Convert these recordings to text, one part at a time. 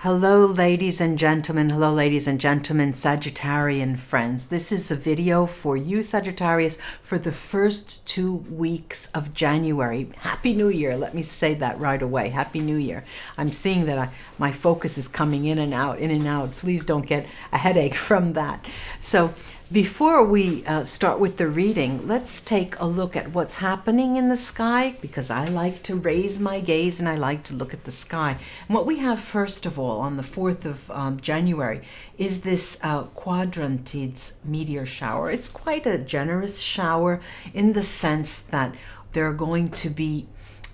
Hello, ladies and gentlemen. Hello, ladies and gentlemen, Sagittarian friends. This is a video for you, Sagittarius, for the first 2 weeks of January. Happy New Year. Let me say that right away. Happy New Year. I'm seeing that my focus is coming in and out, in and out. Please don't get a headache from that. So before we start with the reading, let's take a look at what's happening in the sky, because I like to raise my gaze and I like to look at the sky. And what we have first of all on the 4th of January is this Quadrantids meteor shower. It's quite a generous shower in the sense that there are going to be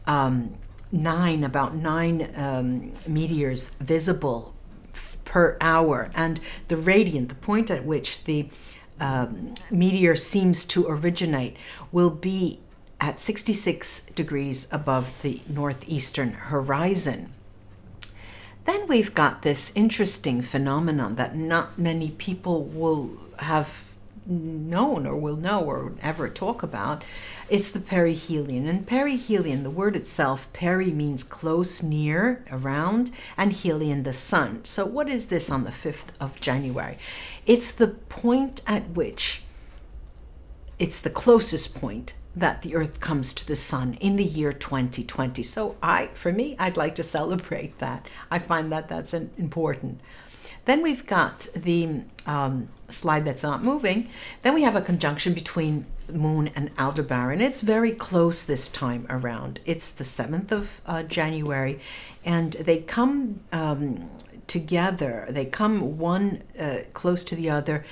about nine meteors visible per hour, and the radiant, the point at which the meteor seems to originate, will be at 66 degrees above the northeastern horizon. Then we've got this interesting phenomenon that not many people will have known or will know or ever talk about. It's the perihelion. And perihelion, the word itself, peri means close, near, around, and helion, the sun. So what is this on the 5th of January? It's the point at which, it's the closest point that the Earth comes to the sun in the year 2020. So for me, I'd like to celebrate that. I find that that's important. Then we've got the slide that's not moving. Then we have a conjunction between Moon and Aldebaran. It's very close this time around. It's the 7th of January, and they come together. They come one close to the other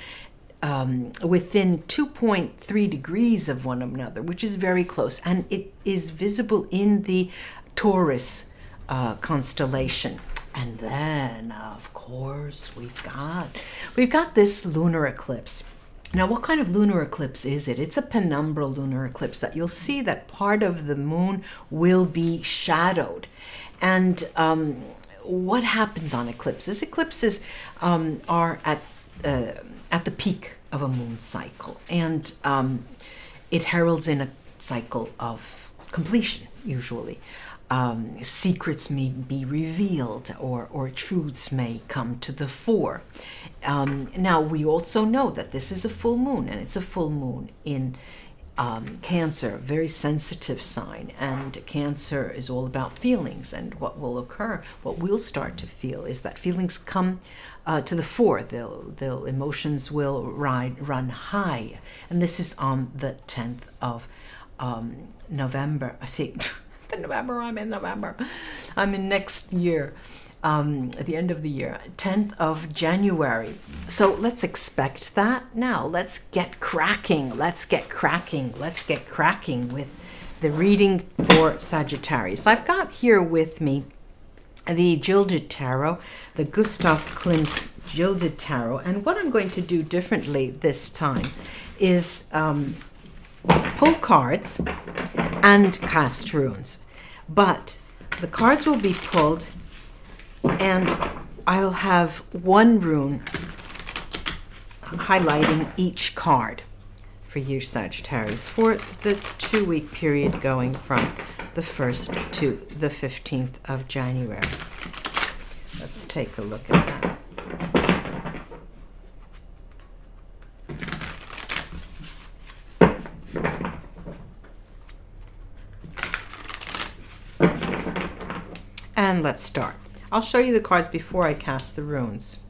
within 2.3 degrees of one another, which is very close. And it is visible in the Taurus constellation. And then, of course, we've got this lunar eclipse. Now, what kind of lunar eclipse is it? It's a penumbral lunar eclipse that you'll see that part of the moon will be shadowed. And what happens on eclipses? Eclipses are at the peak of a moon cycle, and it heralds in a cycle of completion, usually. Secrets may be revealed, or truths may come to the fore. Now, we also know that this is a full moon, and it's a full moon in Cancer, very sensitive sign, and Cancer is all about feelings. And what will occur, what we'll start to feel, is that feelings come to the fore. They'll emotions will run high, and this is on the 10th of November. I see. I'm in November. I'm in next year, at the end of the year, 10th of January. So let's expect that. Now let's get cracking. Let's get cracking with the reading for Sagittarius. I've got here with me the Gilded Tarot, the Gustav Klimt Gilded Tarot. And what I'm going to do differently this time is pull cards and cast runes. But the cards will be pulled, and I'll have one rune highlighting each card for you, Sagittarius, for the 2-week period going from the 1st to the 15th of January. Let's take a look at that. And let's start. I'll show you the cards before I cast the runes.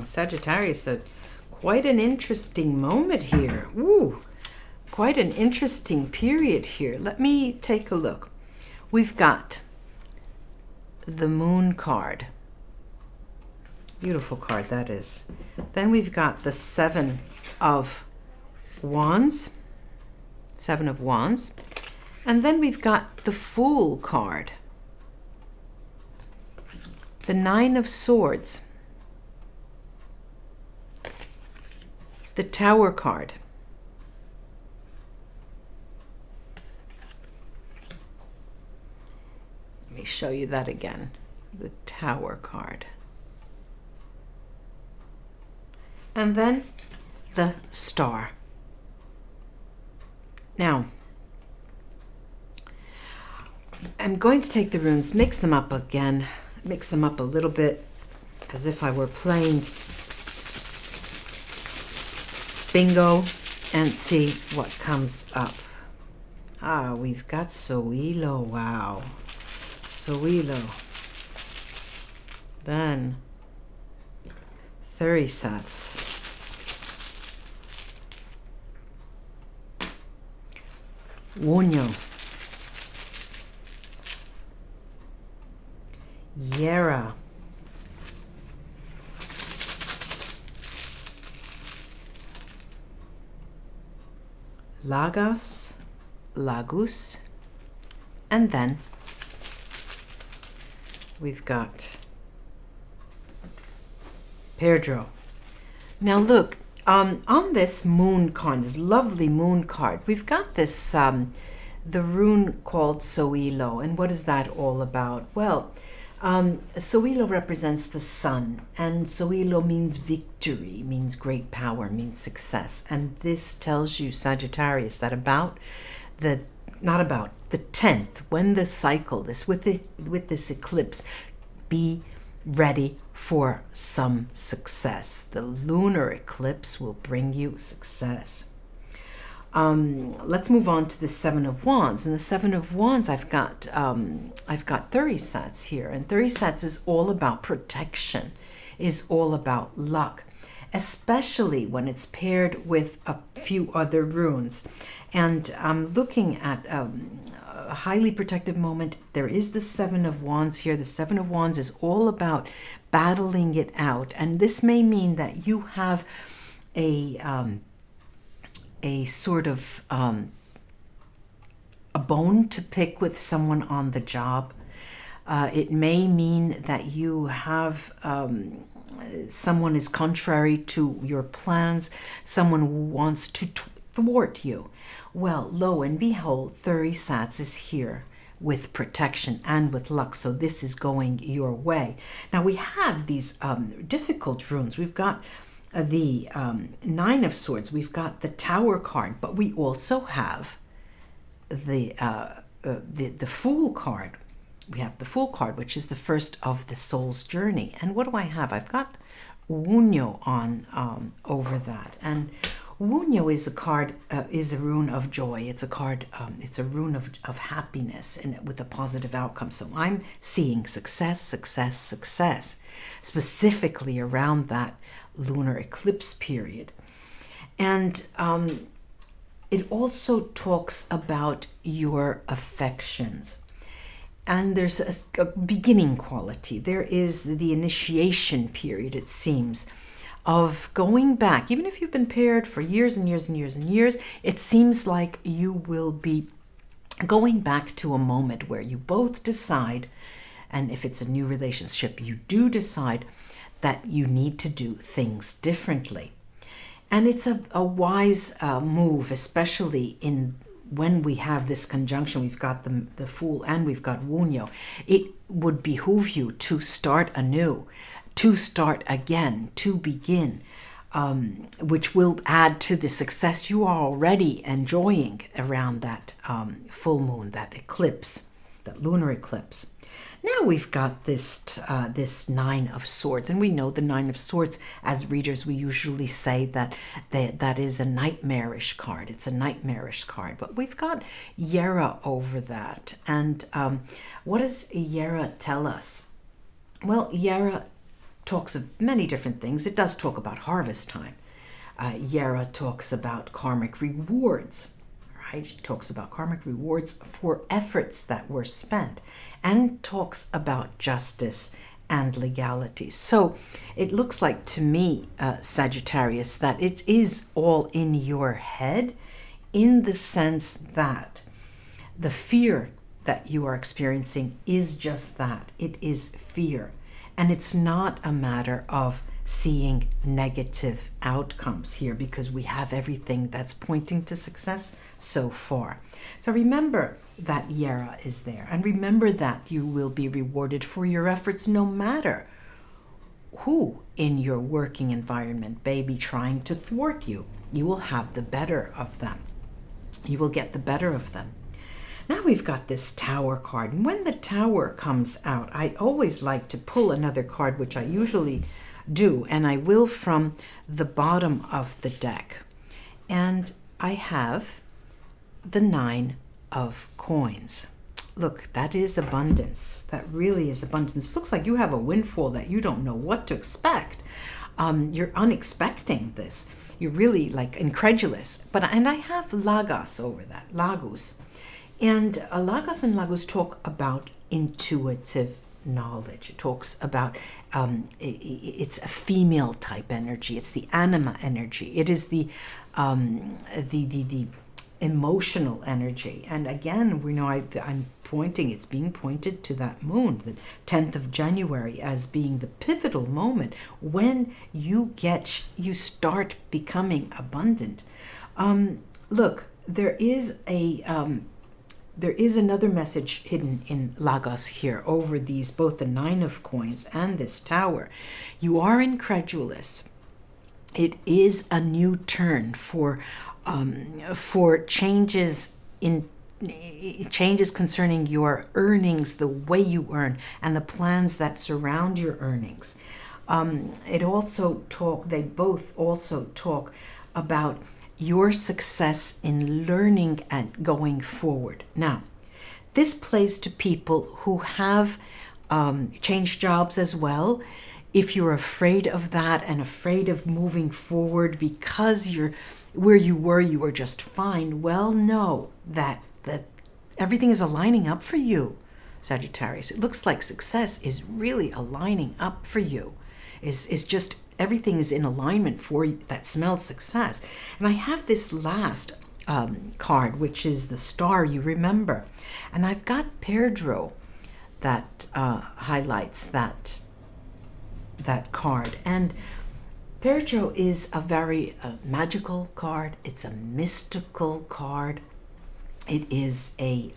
Sagittarius, quite an interesting moment here. Ooh, quite an interesting period here. Let me take a look. We've got the Moon card. Beautiful card that is. Then we've got the Seven of Wands. Seven of Wands. And then we've got the Fool card. The Nine of Swords. The Tower card. Let me show you that again. The Tower card. And then the Star. Now, I'm going to take the runes, mix them up again, mix them up a little bit as if I were playing bingo, and see what comes up. Ah, we've got Soilo. Wow. Soilo. Then Thurisats. Wonyo. Yera. Lagas, Lagus, and then we've got Pedro. Now look, on this moon card, this lovely moon card, we've got this, the rune called Soilo. And what is that all about? Well, Soilo represents the sun, and Soilo means victory, means great power, means success. And this tells you, Sagittarius, that the 10th, when the cycle, with this eclipse, be ready for some success. The lunar eclipse will bring you success. Let's move on to the Seven of Wands. And the Seven of Wands, I've got Thurisats here, and Thurisats is all about protection, is all about luck, especially when it's paired with a few other runes. And I'm looking at a highly protective moment. There is the Seven of Wands here. The Seven of Wands is all about battling it out, and this may mean that you have a sort of a bone to pick with someone on the job. It may mean that you have someone is contrary to your plans, someone who wants to thwart you. Well, lo and behold, Thurisats is here with protection and with luck, so this is going your way. Now we have these difficult runes. We've got the Nine of Swords, we've got the Tower card, but we also have the Fool card. We have the Fool card, which is the first of the soul's journey. And what do I have? I've got Wunyo on over that. And Wunyo is a card, is a rune of joy. It's a card, it's a rune of happiness and with a positive outcome. So I'm seeing success, success, success, specifically around that lunar eclipse period. And it also talks about your affections. And there's a beginning quality. There is the initiation period, it seems, of going back. Even if you've been paired for years and years and years and years, it seems like you will be going back to a moment where you both decide, and if it's a new relationship, you do decide that you need to do things differently. And it's a wise move, especially when we have this conjunction. We've got the Fool and we've got Wunyo. It would behoove you to start anew, to start again, to begin, which will add to the success you are already enjoying around that full moon, that eclipse, that lunar eclipse. Now we've got this Nine of Swords, and we know the Nine of Swords, as readers, we usually say that is a nightmarish card. It's a nightmarish card, but we've got Yera over that. And what does Yera tell us? Well, Yera talks of many different things. It does talk about harvest time. Yera talks about karmic rewards. She talks about karmic rewards for efforts that were spent, and talks about justice and legality. So it looks like to me, Sagittarius, that it is all in your head, in the sense that the fear that you are experiencing is just that. It is fear. And it's not a matter of seeing negative outcomes here, because we have everything that's pointing to success so far. So remember that Yera is there, and remember that you will be rewarded for your efforts, no matter who in your working environment may be trying to thwart you. You will have the better of them. You will get the better of them. Now we've got this Tower card. And when the Tower comes out, I always like to pull another card, which I usually do, and I will from the bottom of the deck. And I have the 9 of Coins. Look, that is abundance. That really is abundance. It looks like you have a windfall that you don't know what to expect. You're unexpecting this. You're really like incredulous. And I have Lagos over that, Lagos. And Lagos and Lagos talk about intuitive knowledge. It talks about, it's a female type energy. It's the anima energy. It is the emotional energy. And again, we know I'm pointing, it's being pointed to that moon, the 10th of January, as being the pivotal moment when you start becoming abundant. Look, there is another message hidden in Lagos here over these, both the 9 of Coins and this Tower. You are incredulous. It is a new turn for changes concerning your earnings, the way you earn, and the plans that surround your earnings. They both also talk about your success in learning and going forward. Now, this plays to people who have changed jobs as well. If you're afraid of that and afraid of moving forward because where you were just fine, well, know that everything is aligning up for you, Sagittarius. It looks like success is really aligning up for you. It's just everything is in alignment for you. That smells success. And I have this last card, which is the Star, you remember. And I've got Pedro that highlights that card. And Pedro is a very magical card. It's a mystical card. It is a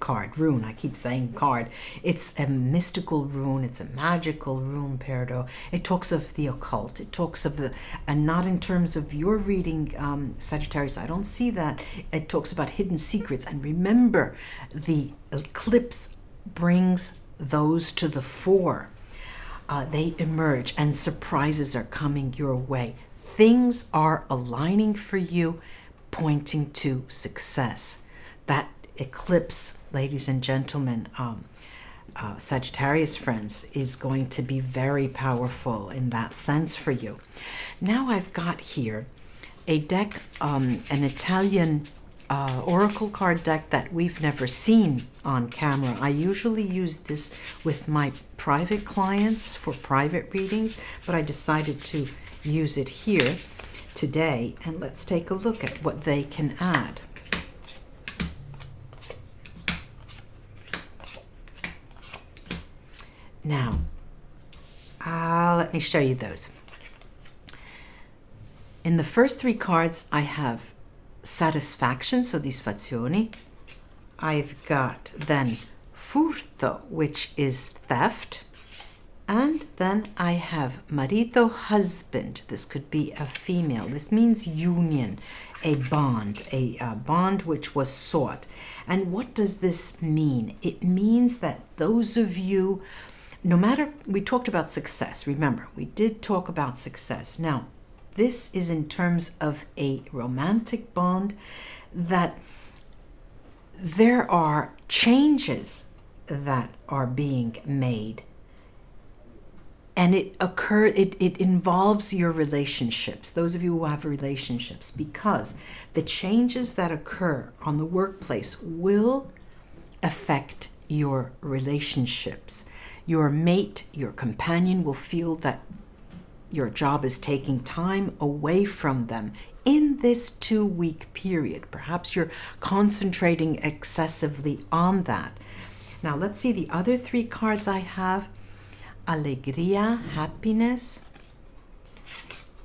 card, rune. I keep saying card. It's a mystical rune. It's a magical rune, Pedro. It talks of the occult. It talks of and not in terms of your reading, Sagittarius. I don't see that. It talks about hidden secrets. And remember, the eclipse brings those to the fore. They emerge and surprises are coming your way. Things are aligning for you, pointing to success. That eclipse, ladies and gentlemen, Sagittarius friends, is going to be very powerful in that sense for you. Now I've got here a deck, an Italian oracle card deck that we've never seen on camera. I usually use this with my private clients for private readings, but I decided to use it here today, and let's take a look at what they can add. Now, let me show you those. In the first 3 cards, I have satisfaction, soddisfazione. I've got then furto, which is theft. And then I have marito, husband. This could be a female. This means union, a bond which was sought. And what does this mean? It means that those of you, no matter, we talked about success. Remember, we did talk about success. Now, this is in terms of a romantic bond, that there are changes that are being made. And it involves your relationships, those of you who have relationships, because the changes that occur on the workplace will affect your relationships. Your mate, your companion will feel that your job is taking time away from them in this 2-week period. Perhaps you're concentrating excessively on that. Now let's see the other 3 cards I have. Alegria, happiness.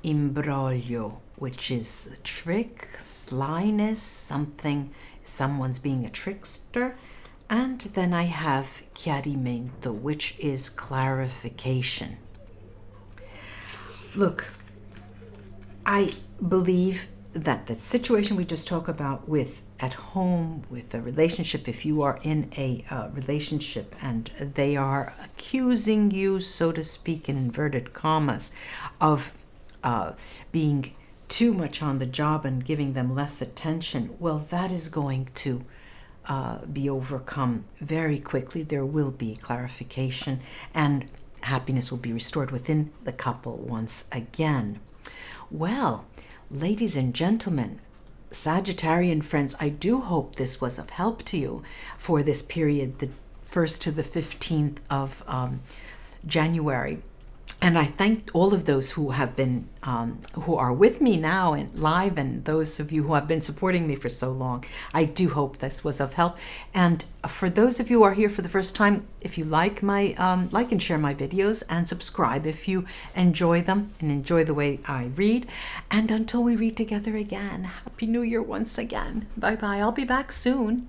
Imbroglio, which is a trick, slyness, someone's being a trickster. And then I have chiarimento, which is clarification. Look, I believe that the situation we just talked about with at home with a relationship, if you are in a relationship and they are accusing you, so to speak, in inverted commas, of being too much on the job and giving them less attention, well, that is going to be overcome very quickly. There will be clarification and happiness will be restored within the couple once again. Well, ladies and gentlemen, Sagittarian friends, I do hope this was of help to you for this period, the 1st to the 15th of January. And I thank all of those who have been, who are with me now and live, and those of you who have been supporting me for so long. I do hope this was of help. And for those of you who are here for the first time, if you like my, like and share my videos, and subscribe if you enjoy them and enjoy the way I read. And until we read together again, Happy New Year once again. Bye-bye. I'll be back soon.